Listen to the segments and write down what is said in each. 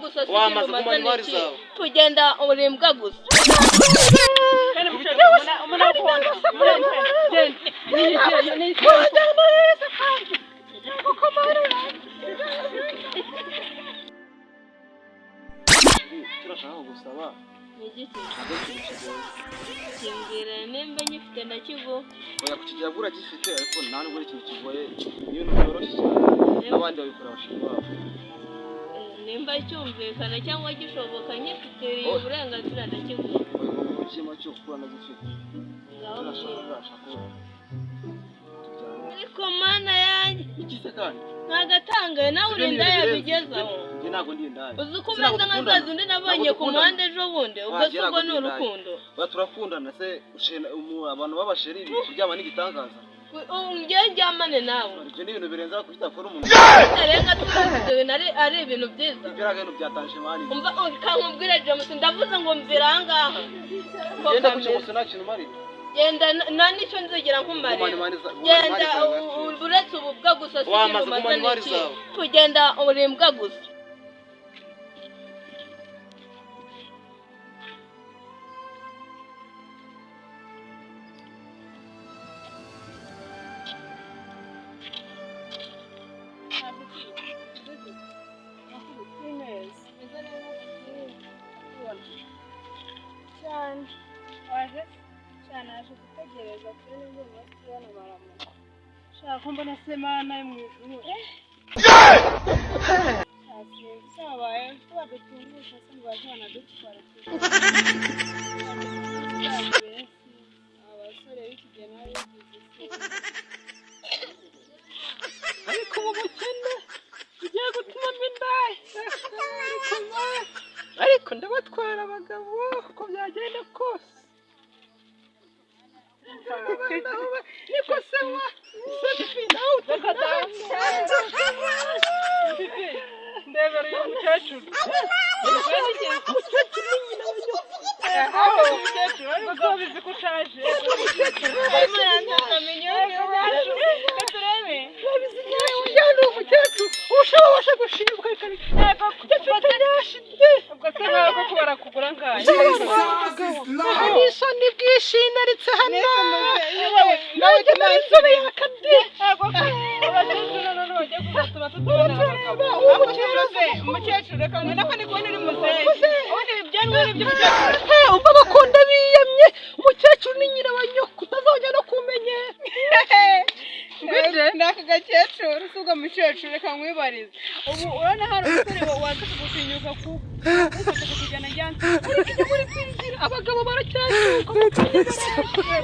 gusa wamaze kumanywa rizawe kugenda urimbwa gusa kandi mushaka umuna konda turashaka gusaba nigiki kimbwira nembe nyifite ndakigo oya kukigagura gifite ariko nta nubwo ari ikintu kigoye ibintu byoroshye n'abandi babikora bashimwa nimba cyumvikana cyangwa gishoboka nyifite uburenganzira ndakigo mu cyima cyo kukura na gifite ariko mana yanjye ikize kandi nagatangaye nawe urinda yabigezaho nge nago ndi ndaye uzi ko umeze nkazazi undi nabonye ku muhanda ejo bundi ubwo suko ni urukundo baturakundana se abantu babasheri kuryama n'igitangaza ngiye njyamane nawe ibyo ni ibintu birenza kukitakora umuntu arenga tuzaziwe ari ibintu byiza ibyo ari ibintu byatanje mani umva kankubwire James ndavuze ngo mvira ahangaha genda kucyo gusa nta kintu mari genda nani cyo nzegera nkumare genda uretse ububwa gusa wamaze kumanywa rizawe kugenda urimbwa gusa naje kutegereza kuri n'ibyo basiona baramuka shaka mbona semana mu ijuru sabaye twadutungisha se ngo bajana dutwara abasore b'ikigena ariko ubukene ugiye gutuma mindaye ariko ndabatwara abagabo uko byagenda kose niko sewa sefina utakada ndebere y'umukecuru umukecuru nyina wanyo umukecuru ariko bizi ko ushaje turebe bizi nyine umukecuru ushobora gushibuka ubwo se ntabwo kubara kugura ngaye isoni bwishine ritse hano nawe n'inzobe yakade umukecuru reka ngo nako ni kubona uri muzehe ubundi bibyanwa by'umukecuru umva bakunda biyemye umukecuru ni nyina wa nyoko utazongera no kumenya ngwije ndaka gakecuru suga mukecuru reka nkwibarize ubu urana hari umusore waza kugutinyuka ku ufata kujyana njyanze ariko muri kwinjira abagabo baracyashuka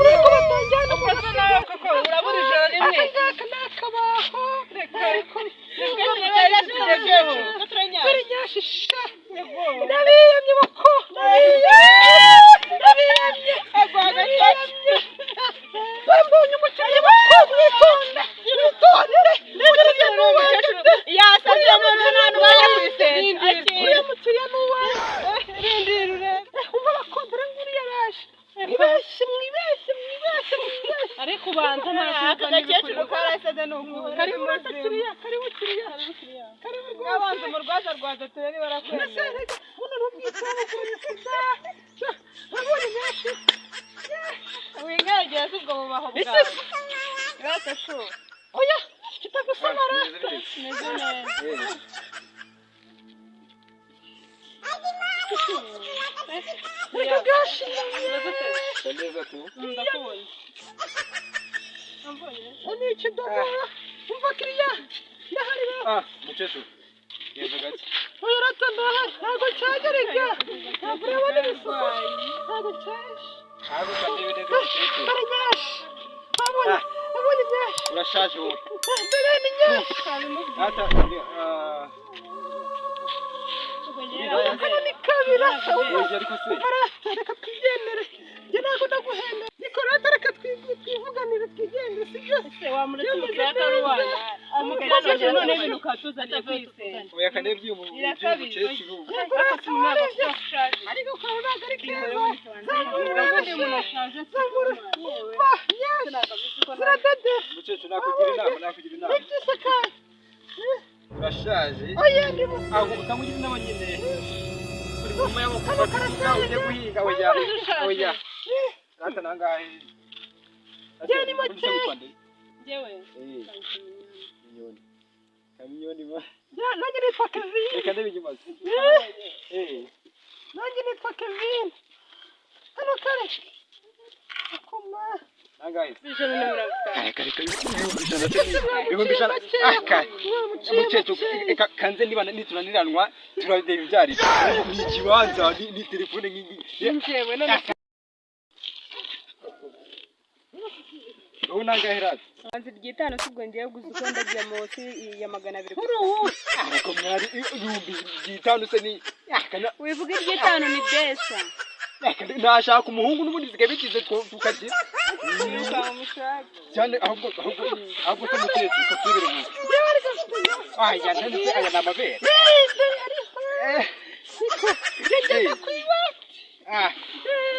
uriko batanjyana umukecuru koko urabura ijoro rimwe nakabaho reka turanyashisha nabiyemye bako nabiyemye agwagacyo bambonye umuceri bako mwitonda mwitondere yasaze mu nanu bayakwise uriya muceri nuwaye rindirure umva bakondera nguri yaraje mwibeshye ariko ubanza ntabwo gakecuru karaseze nuko kari mu kiriya kari abanza umurwaza rwaza turari barakwemera buno rubwitwa kunyuka abone meshi wingagiye ubwo bubaho bwa rata sho oya kitagusamara neze neza Gashi neza tu ndakubonye Ani kidogo umva kiriya ndahari mukecuru yego gake oya ratanda ntago cyagereka ntabwo urabona ibisuko ntago cyaje ntago kandi ibintu by'umukecuru baranyashi abonye nyashi urashaje wowe dore ni nyashi ata ni kabira ariko se reka twigendere njye ntabwo ndaguhenda nikorata reka twivuganire twigendere sibyo se wamuretse akaruwana umukecuru none ibintu ukatuzanye kwise oya kane by'umukecuru ariko ukaba ntabwo ari keza ubundi umuntu ashaje umukecuru nakugira inama urashaje oya ndimo aho utamugira inama nyine uri mu mama y'abakobwa ujye guhinga oya rata nangahe njye ni make jewe kamyoni ba nanjye nitwa Kevin reka ndabigimaze nanjye nitwa Kevin hano kare akoma nangahe bijana na mirongo ibihumbi ijana mukecuru kanze niba nitunaniranwa turareba ibyari ni ikibanza ni telefone nk'iyi njyewe none ubu nangahe rata hanze ryitano sibwo ngiye guzuko ndagiye munsi ya 200 kuri ubu ariko mwari ibihumbi byitanu se ni wivuga iryitano ni desa nashaka umuhungu n'ubundi zigabikize tukagira cyane ahubwo se mukecuru katubere mu aya ndetse aya namabere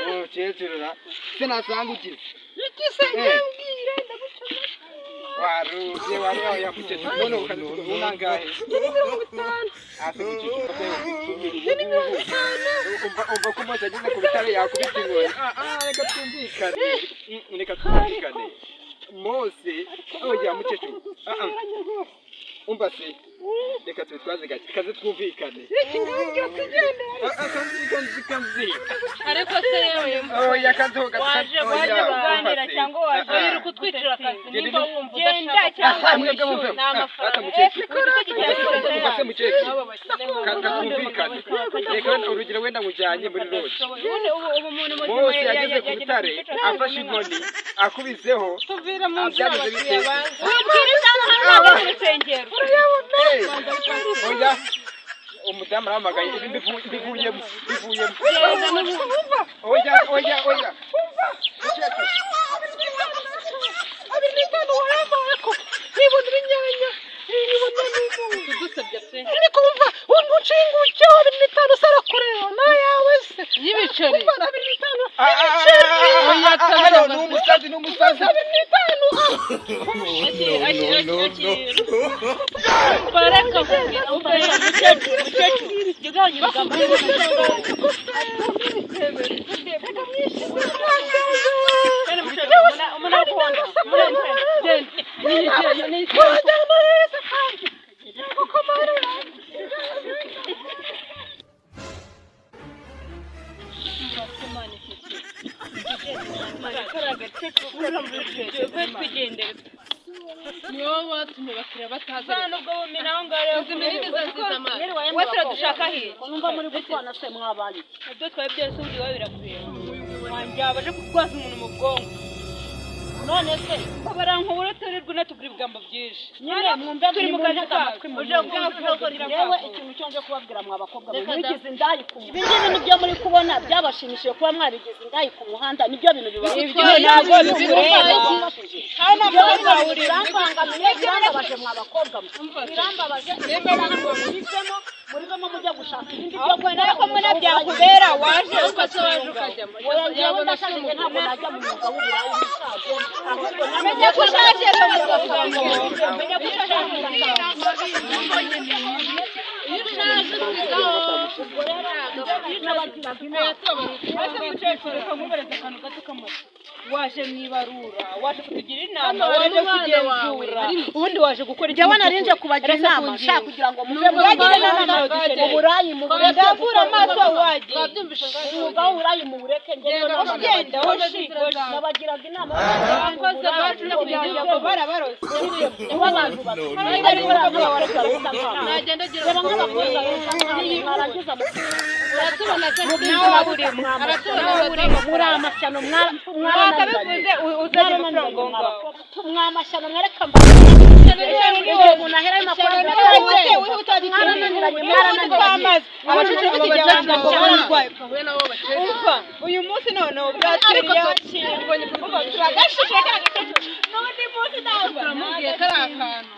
mukecuru na se nasanga ugize ikise nyambwira ndagucana wari aho yakukecuru none unangahe umva ko umaze ageze ku bitare yakubita inkoni reka twumvikane mose oya mukecuru umva se reka tubitwaze gake kaze twumvikane ariko se yewe oya kazoga waje kuganira cyangwa waje uri kutwicira akazi nimba wumva genda cyangwa umva mukecuru katwumvikane reka urugero wenda mujyanye muri roje mose yageze ku bitare afashe inkoni akubiseho tuvira mu nzu byagize bite oya umudamu arahamagaye bivuyemo oya abirikano wayambaye ko nibonera inyanya tudusabye pe ariko umva ungucingucyo 25 sarakureba nayawe se y'ibiceri oya n'umusazi 25 baraka ubaya mukecuru giganye bigambo niwo watumye bakiriya bataza nubwo bumira aho ngaho wese dushaka hiye numva muri gutwana se mwabanye ibyo twaye byose uri wowe birakureba wanjye abaje kurwaza umuntu mu bwonko none se barankubura turirwa natugura ibigambo byinshi nyine mwumve turi mu kazi kacu uje kuvuga ko yewe ikintu cyo nje kubabwira mwa bakobwa mwigize indayi ku muhanda ibi nibyo muri kubona byabashimishije kuba mwarigize indayi ku muhanda nibyo bintu bibaho ibyo ntabwo bikureba hano mukobwa uri birambangamiye birambabaje mwa bakobwa birambabaje murivemo mujya gushaka ibindi byo kwenda ko mwe nabyakubera waje ukasoje ukajyamo oya njyewe ndashaka ntabwo najya mu mwuga w'uburayi n'ishaje ahubwo namenye ko ushakira mu gasango menya ko ushakira waje mwibarura waje kutugira inama waje kugenzura ubundi waje gukora njyewe narinje kubagira inama nshaka kugira ngo muve mu burayi mu bureke gukura amaso waje umwuga w'uburayi mu bureke njyewe ugenda nabagiraga inama abakozi bacu kugira ngo barabarose nibo abantu nagenda gira mwarangiza uratubona se nawe urimo muri amashyano mwakabivuze uzanye amafaranga ngaho mwamashyano mwereka umuntu ahera y'amafaranga uyu munsi noneho bwaturiye wakiriye turagashije n'undi munsi ntabwo turamubwiye ko ari akantu